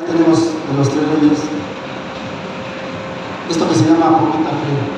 Tenemos de los Tres Reyes esto que se llama Poquita Fe.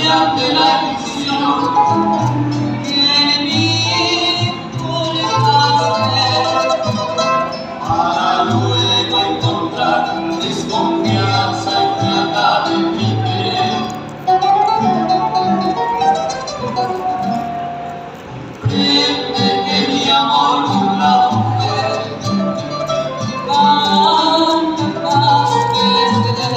De la ilusión que en mí conectaste para luego encontrar desconfianza y frialdad en mi querer. Comprende que mi amor por la mujer tantas veces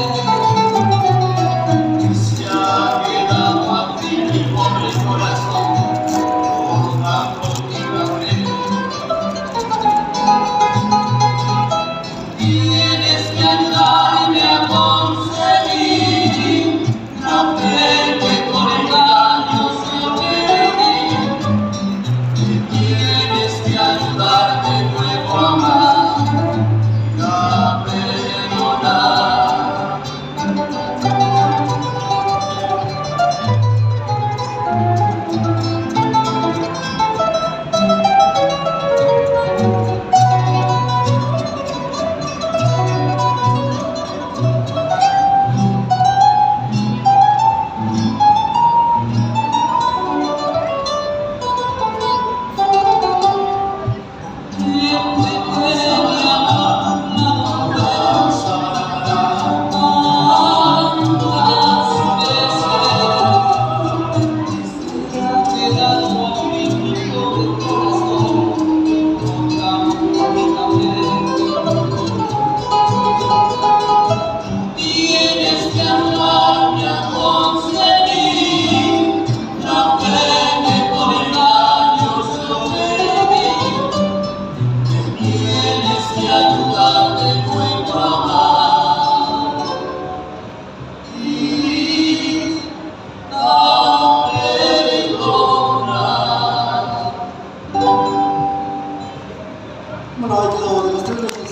Bueno, ahí quedó de los Tres Reyes.